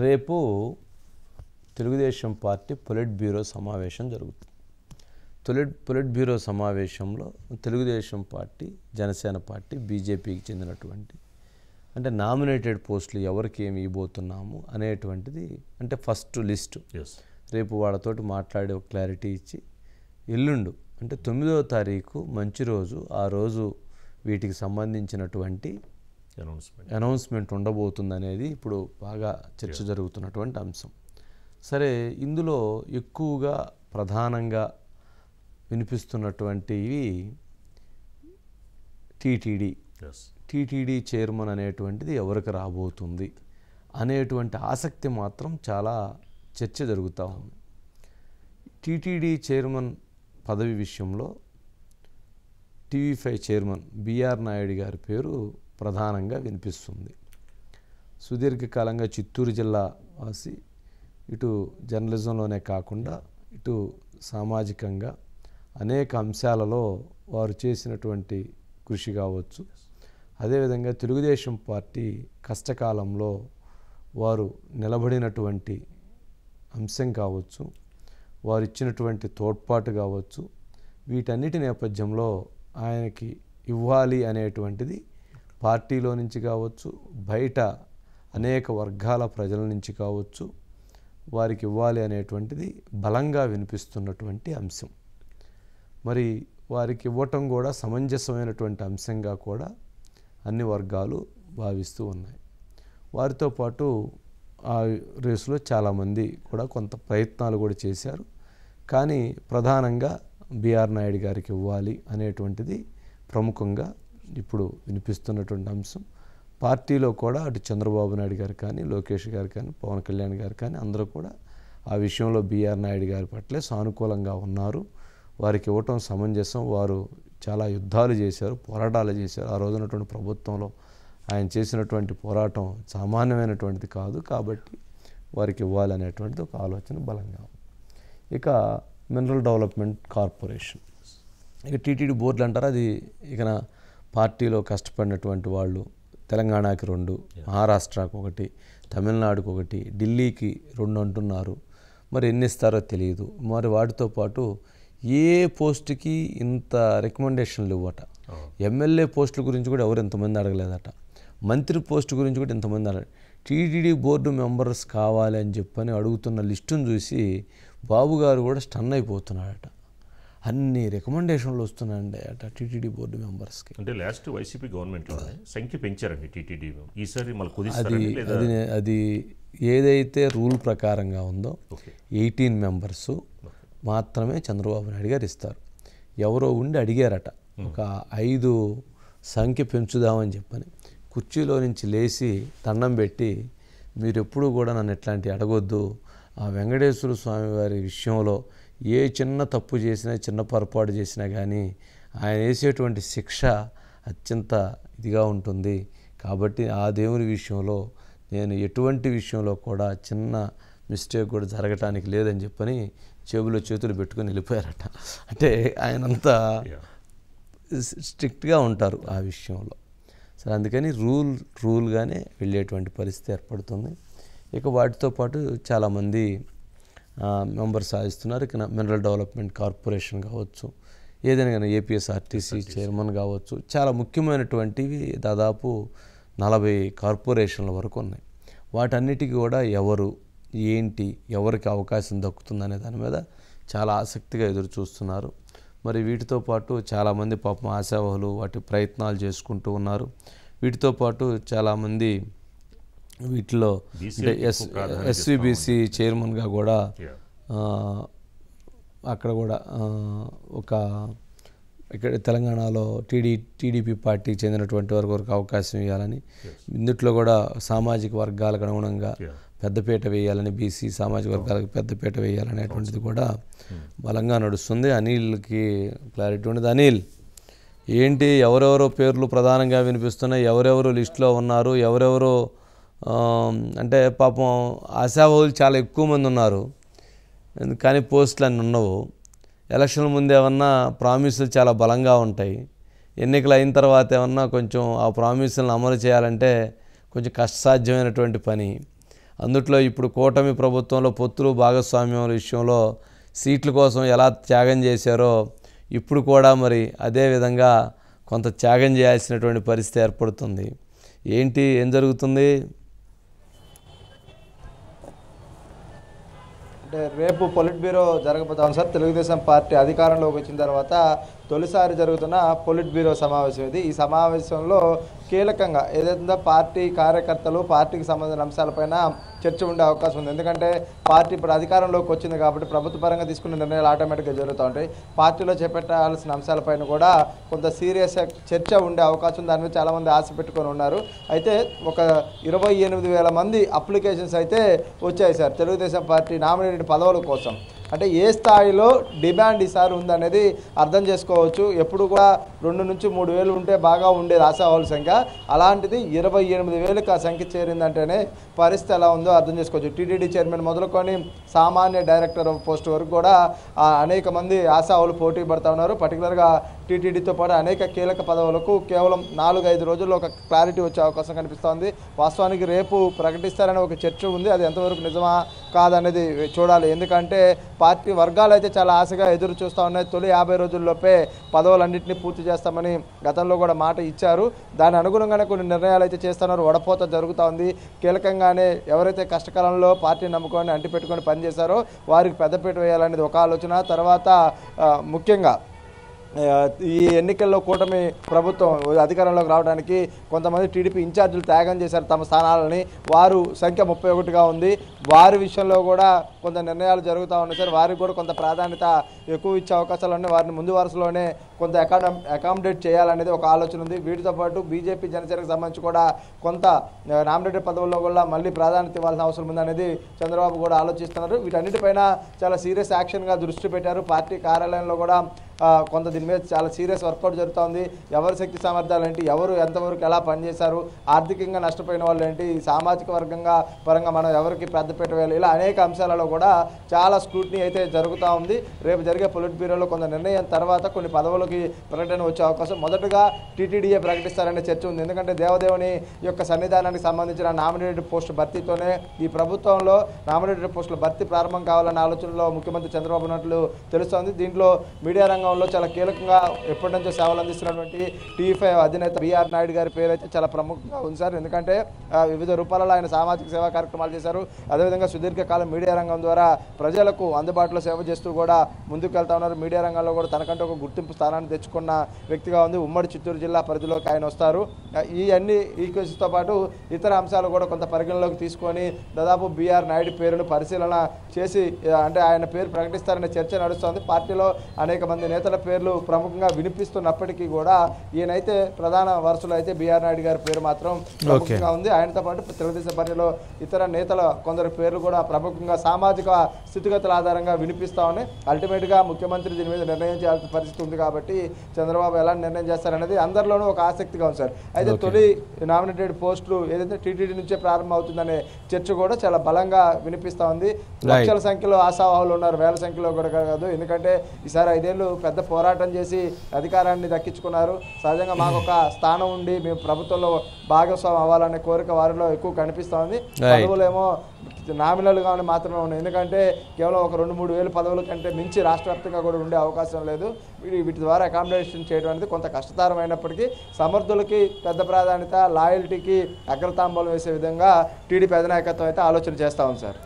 రేపు Telugu Desam party polit bureau సమావేశం జరుగుతుంది. పొలిట్ బ్యూరో సమావేశంలో తెలుగుదేశం పార్టీ, జనసేన పార్టీ, బీజేపీకి చెందినటువంటి అంటే నామినేటెడ్ పోస్టులు ఎవరికి ఏమి ఇవ్వబోతున్నాము అనేటువంటిది అంటే ఫస్ట్ లిస్టు రేపు వాళ్ళతోటి మాట్లాడి ఒక క్లారిటీ ఇచ్చి ఎల్లుండు అంటే 9వ తారీఖు మంచి రోజు, ఆ రోజు వీటికి సంబంధించినటువంటి అనౌన్స్మెంట్ ఉండబోతుంది అనేది ఇప్పుడు బాగా చర్చ జరుగుతున్నటువంటి అంశం. సరే, ఇందులో ఎక్కువగా ప్రధానంగా వినిపిస్తున్నటువంటివి టీటీడీ చైర్మన్ అనేటువంటిది ఎవరికి రాబోతుంది అనేటువంటి ఆసక్తి మాత్రం చాలా చర్చ జరుగుతూ ఉంది. టీటీడీ చైర్మన్ పదవి విషయంలో TV5 చైర్మన్ బిఆర్ నాయుడు గారి పేరు ప్రధానంగా వినిపిస్తుంది. సుదీర్ఘకాలంగా చిత్తూరు జిల్లా వాసి, ఇటు జర్నలిజంలోనే కాకుండా ఇటు సామాజికంగా అనేక అంశాలలో వారు చేసినటువంటి కృషి కావచ్చు, అదేవిధంగా తెలుగుదేశం పార్టీ కష్టకాలంలో వారు నిలబడినటువంటి అంశం కావచ్చు, వారు ఇచ్చినటువంటి తోడ్పాటు కావచ్చు, వీటన్నిటి నేపథ్యంలో ఆయనకి ఇవ్వాలి అనేటువంటిది పార్టీలో నుంచి కావచ్చు, బయట అనేక వర్గాల ప్రజల నుంచి కావచ్చు, వారికి ఇవ్వాలి అనేటువంటిది బలంగా వినిపిస్తున్నటువంటి అంశం. మరి వారికి ఇవ్వటం కూడా సమంజసమైనటువంటి అంశంగా కూడా అన్ని వర్గాలు భావిస్తూ ఉన్నాయి. వారితో పాటు ఆ రేసులో చాలామంది కూడా కొంత ప్రయత్నాలు కూడా చేశారు. కానీ ప్రధానంగా బిఆర్ నాయుడు గారికి ఇవ్వాలి అనేటువంటిది ప్రముఖంగా ఇప్పుడు వినిపిస్తున్నటువంటి అంశం. పార్టీలో కూడా అటు చంద్రబాబు నాయుడు గారు కానీ, లోకేష్ గారు కానీ, పవన్ కళ్యాణ్ గారు కానీ అందరూ కూడా ఆ విషయంలో బిఆర్ నాయుడు గారి పట్లే సానుకూలంగా ఉన్నారు. వారికి ఇవ్వటం సమంజసం. వారు చాలా యుద్ధాలు చేశారు, పోరాటాలు చేశారు. ఆ రోజునటువంటి ప్రభుత్వంలో ఆయన చేసినటువంటి పోరాటం సామాన్యమైనటువంటిది కాదు. కాబట్టి వారికి ఇవ్వాలనేటువంటిది ఒక ఆలోచన బలంగా ఉంది. ఇక మినరల్ డెవలప్మెంట్ కార్పొరేషన్, ఇక టీటీడీ బోర్డులు అంటారు. అది ఇక పార్టీలో కష్టపడినటువంటి వాళ్ళు తెలంగాణకి 2, మహారాష్ట్రకు 1, తమిళనాడుకు 1, ఢిల్లీకి 2 అంటున్నారు. మరి ఎన్ని ఇస్తారో తెలియదు. మరి వాటితో పాటు ఏ పోస్టుకి ఇంత రికమెండేషన్లు ఇవ్వట, ఎమ్మెల్యే పోస్టుల గురించి కూడా ఎవరు ఇంతమంది అడగలేదట, మంత్రి పోస్టు గురించి కూడా ఇంతమంది అడగలేదు. టీటీడీ బోర్డు మెంబర్స్ కావాలి అని చెప్పని అడుగుతున్న లిస్టును చూసి బాబు గారు కూడా స్టన్ అయిపోతున్నాడట. అన్ని రికమెండేషన్లు వస్తున్నాయండి అట టీటీడీ బోర్డు మెంబర్స్కి. అంటే లాస్ట్ వైసీపీ గవర్నమెంట్లో సంఖ్య పెంచారండి టీటీడీ. ఈసారి అది ఏదైతే రూల్ ప్రకారంగా ఉందో 18 మెంబర్స్ మాత్రమే చంద్రబాబు నాయుడు గారు ఇస్తారు. ఎవరో ఉండి అడిగారట ఒక 5 సంఖ్య పెంచుదామని చెప్పని. కుర్చీలో నుంచి లేచి దండం పెట్టి, మీరు ఎప్పుడు కూడా నన్ను ఇట్లాంటివి అడగొద్దు, ఆ వెంకటేశ్వర స్వామి వారి విషయంలో ఏ చిన్న తప్పు చేసినా, చిన్న పొరపాటు చేసినా కానీ ఆయన వేసేటువంటి శిక్ష అత్యంత ఇదిగా ఉంటుంది. కాబట్టి ఆ దేవుని విషయంలో నేను ఎటువంటి విషయంలో కూడా చిన్న మిస్టేక్ కూడా జరగటానికి లేదని చెప్పని చెవులో చేతులు పెట్టుకొని వెళ్ళిపోయారట. అంటే ఆయనంతా స్ట్రిక్ట్గా ఉంటారు ఆ విషయంలో. సరే, అందుకని రూల్గానే వెళ్ళేటువంటి పరిస్థితి ఏర్పడుతుంది. ఇక వాటితో పాటు చాలామంది మెంబర్స్ సాధిస్తున్నారు. ఇక మినరల్ డెవలప్మెంట్ కార్పొరేషన్ కావచ్చు, ఏదైనా కానీ ఏపీఎస్ఆర్టీసీ చైర్మన్ కావచ్చు, చాలా ముఖ్యమైనటువంటివి దాదాపు 40 కార్పొరేషన్ల వరకు ఉన్నాయి. వాటన్నిటికీ కూడా ఎవరు ఏంటి, ఎవరికి అవకాశం దక్కుతుందనే దాని మీద చాలా ఆసక్తిగా ఎదురు చూస్తున్నారు. మరి వీటితో పాటు చాలామంది పాపం ఆశావహులు వాటి ప్రయత్నాలు చేసుకుంటూ ఉన్నారు. వీటితో పాటు చాలామంది వీటిలో అంటే ఎస్వీబీసీ చైర్మన్గా కూడా అక్కడ కూడా ఇక్కడ తెలంగాణలో టీడీపీ పార్టీకి చెందినటువంటి వరకు అవకాశం ఇవ్వాలని, ఇందుట్లో కూడా సామాజిక వర్గాలకు అనుగుణంగా పెద్దపీట వేయాలని, బీసీ సామాజిక వర్గాలకు పెద్దపీట వేయాలనేటువంటిది కూడా బలంగా నడుస్తుంది. అనిల్కి క్లారిటీ ఉండదు. అనిల్, ఏంటి ఎవరెవరో పేర్లు ప్రధానంగా వినిపిస్తున్నాయి, ఎవరెవరు లిస్టులో ఉన్నారు, ఎవరెవరో అంటే పాపం ఆశావహులు చాలా ఎక్కువ మంది ఉన్నారు, కానీ పోస్టులు అన్నీ ఉండవు. ఎలక్షన్ ముందు ఏమన్నా ప్రామిసులు చాలా బలంగా ఉంటాయి, ఎన్నికలు అయిన తర్వాత ఏమన్నా కొంచెం ఆ ప్రామిసులను అమలు చేయాలంటే కొంచెం కష్టసాధ్యమైనటువంటి పని. అందుట్లో ఇప్పుడు కూటమి ప్రభుత్వంలో పొత్తులు భాగస్వామ్యం విషయంలో సీట్ల కోసం ఎలా త్యాగం చేశారో ఇప్పుడు కూడా మరి అదే విధంగా కొంత త్యాగం చేయాల్సినటువంటి పరిస్థితి ఏర్పడుతుంది. ఏం జరుగుతుంది? అంటే రేపు పొలిట్ బ్యూరో జరగబోతాం సార్. తెలుగుదేశం పార్టీ అధికారంలోకి వచ్చిన తర్వాత తొలిసారి జరుగుతున్న పొలిట్ బ్యూరో సమావేశం ఇది. ఈ సమావేశంలో కీలకంగా ఏదైతే పార్టీ కార్యకర్తలు పార్టీకి సంబంధించిన అంశాలపైన చర్చ ఉండే అవకాశం ఉంది. ఎందుకంటే పార్టీ ఇప్పుడు అధికారంలోకి వచ్చింది కాబట్టి ప్రభుత్వ పరంగా తీసుకున్న నిర్ణయాలు ఆటోమేటిక్గా జరుగుతూ ఉంటాయి. పార్టీలో చేపట్టాల్సిన అంశాలపైన కూడా కొంత సీరియస్ చర్చ ఉండే అవకాశం ఉంది. దాని మీద చాలామంది ఆశ పెట్టుకొని ఉన్నారు. అయితే ఒక 28,000 మంది అప్లికేషన్స్ అయితే వచ్చాయి సార్ తెలుగుదేశం పార్టీ నామినేటెడ్ పదవుల కోసం. అంటే ఏ స్థాయిలో డిమాండ్ ఈసారి ఉందనేది అర్థం చేసుకోవచ్చు. ఎప్పుడు కూడా 2 నుంచి 3 వేలు ఉంటే బాగా ఉండేది ఆశావాహుల సంఖ్య. అలాంటిది 28,000కి ఆ సంఖ్య చేరిందంటేనే పరిస్థితి ఎలా ఉందో అర్థం చేసుకోవచ్చు. టీటీడీ చైర్మన్ మొదలుకొని సామాన్య డైరెక్టర్ పోస్ట్ వరకు కూడా అనేక మంది ఆశావాహులు పోటీ పడుతూ ఉన్నారు. పర్టికులర్గా టీటీడీతో పాటు అనేక కీలక పదవులకు కేవలం 4-5 రోజుల్లో ఒక క్లారిటీ వచ్చే అవకాశం కనిపిస్తోంది. వాస్తవానికి రేపు ప్రకటిస్తారనే ఒక చర్చ ఉంది. అది ఎంతవరకు నిజమా కాదనేది చూడాలి. ఎందుకంటే పార్టీ వర్గాలు అయితే చాలా ఆశగా ఎదురు చూస్తూ ఉన్నాయి. తొలి 50 రోజుల్లోపే పదవులన్నింటినీ పూర్తి చేస్తామని గతంలో కూడా మాట ఇచ్చారు. దాని అనుగుణంగానే కొన్ని నిర్ణయాలు అయితే చేస్తున్నారు. వడపోత జరుగుతూ ఉంది. కీలకంగానే ఎవరైతే కష్టకాలంలో పార్టీ నమ్ముకొని అంటిపెట్టుకొని పనిచేశారో వారికి పెద్దపీట వేయాలనేది ఒక ఆలోచన. తర్వాత ముఖ్యంగా ఈ ఎన్నికల్లో కూటమి ప్రభుత్వం అధికారంలోకి రావడానికి కొంతమంది టీడీపీ ఇన్ఛార్జీలు త్యాగం చేశారు తమ స్థానాలని. వారు సంఖ్య 31గా ఉంది. వారి విషయంలో కూడా కొంత నిర్ణయాలు జరుగుతూ ఉన్నాయి సార్. వారికి కూడా కొంత ప్రాధాన్యత ఎక్కువ ఇచ్చే అవకాశాలు ఉన్నాయి. వారిని ముందు వరుసలోనే కొంత అకామిడేట్ చేయాలనేది ఒక ఆలోచన ఉంది. వీటితో పాటు బీజేపీ జనసేనకు సంబంధించి కూడా కొంత నామినేటెడ్ పదవుల్లో కూడా మళ్ళీ ప్రాధాన్యత ఇవ్వాల్సిన అవసరం ఉందనేది చంద్రబాబు కూడా ఆలోచిస్తున్నారు. వీటన్నిటిపైన చాలా సీరియస్ యాక్షన్గా దృష్టి పెట్టారు. పార్టీ కార్యాలయంలో కూడా కొంత దీని మీద చాలా సీరియస్ వర్కౌట్ జరుగుతుంది. ఎవరి శక్తి సామర్థ్యాలు ఏంటి, ఎవరు ఎంతవరకు ఎలా పనిచేశారు, ఆర్థికంగా నష్టపోయిన వాళ్ళు ఏంటి, సామాజిక పరంగా మనం ఎవరికి పెద్దపీట వేయాలి, ఇలా అనేక అంశాలలో కూడా చాలా స్క్రూటినీ అయితే జరుగుతూ ఉంది. రేపు జరిగే పొలిట్ బ్యూరోలో కొంత నిర్ణయం తర్వాత కొన్ని పదవులకి ప్రకటన వచ్చే అవకాశం మొదటగా టీటీడీఏ ప్రకటిస్తారనే చర్చ ఉంది. ఎందుకంటే దేవదేవుని యొక్క సన్నిధానానికి సంబంధించిన నామినేటెడ్ పోస్టు భర్తీతోనే ఈ ప్రభుత్వంలో నామినేటెడ్ పోస్టుల భర్తీ ప్రారంభం కావాలన్న ఆలోచనలో ముఖ్యమంత్రి చంద్రబాబు ఉన్నట్లు తెలుస్తోంది. దీంట్లో మీడియా రంగంలో చాలా కీలకంగా ఎప్పటి నుంచో సేవలు అందిస్తున్నటువంటి టీ5 అధినేత బిఆర్ నాయుడు గారి పేరు అయితే చాలా ప్రముఖంగా ఉంది సార్. ఎందుకంటే వివిధ రూపాలలో ఆయన సామాజిక సేవా కార్యక్రమాలు చేశారు. అదేవిధంగా సుదీర్ఘకాలం మీడియా రంగం ద్వారా ప్రజలకు అందుబాటులో సేవ చేస్తూ కూడా ముందుకు వెళ్తా ఉన్నారు. మీడియా రంగంలో కూడా తనకంటే ఒక గుర్తింపు స్థానాన్ని తెచ్చుకున్న వ్యక్తిగా ఉంది. ఉమ్మడి చిత్తూరు జిల్లా పరిధిలోకి ఆయన వస్తారు. ఈ అన్ని ఈక్వెషన్స్తో పాటు ఇతర అంశాలు కూడా కొంత పరిగణలోకి తీసుకొని దాదాపు బిఆర్ నాయుడు పేరును పరిశీలన చేసి అంటే ఆయన పేరు ప్రకటిస్తారనే చర్చ నడుస్తోంది. పార్టీలో అనేక మంది నేతల పేర్లు ప్రముఖంగా వినిపిస్తున్నప్పటికీ కూడా ఈయనైతే ప్రధాన వరుసలో అయితే బిఆర్ నాయుడు గారి పేరు మాత్రం ప్రముఖంగా ఉంది. ఆయనతో పాటు తెలుగుదేశం పార్టీలో ఇతర నేతల కొందరు పేర్లు కూడా ప్రముఖంగా సామాజిక స్థితిగతుల ఆధారంగా వినిపిస్తా ఉన్నాయి. అల్టిమేట్గా ముఖ్యమంత్రి దీని మీద నిర్ణయం చేయాల్సిన పరిస్థితి ఉంది కాబట్టి చంద్రబాబు ఎలా నిర్ణయం చేస్తారనేది అందరిలోనూ ఒక ఆసక్తిగా ఉంది సార్. అయితే తొలి నామినేటెడ్ పోస్టులు ఏదైతే టీటీడీ నుంచే ప్రారంభం అవుతుందనే చర్చ కూడా చాలా బలంగా వినిపిస్తూ ఉంది. లక్షల సంఖ్యలో ఆశావాహులు ఉన్నారు, వేల సంఖ్యలో కూడా కాదు. ఎందుకంటే ఈసారి 5 ఏళ్ళు పెద్ద పోరాటం చేసి అధికారాన్ని దక్కించుకున్నారు. సహజంగా మాకు ఒక స్థానం ఉండి మేము ప్రభుత్వంలో భాగస్వామ్యం అవ్వాలనే కోరిక వారిలో ఎక్కువ కనిపిస్తూ ఉంది. పదవులేమో నామినల్గానే మాత్రమే ఉన్నాయి. ఎందుకంటే కేవలం ఒక 2-3 వేల పదవుల కంటే మించి రాష్ట్ర వ్యాప్తంగా కూడా ఉండే అవకాశం లేదు. వీటి ద్వారా అకామిడేషన్ చేయడం అనేది కొంత కష్టతరమైనప్పటికీ సమర్థులకి పెద్ద ప్రాధాన్యత, లాయల్టీకి అగ్రతాంబూలం వేసే విధంగా టీడీపీ అధినాయకత్వం అయితే ఆలోచన చేస్తూ ఉంది సార్.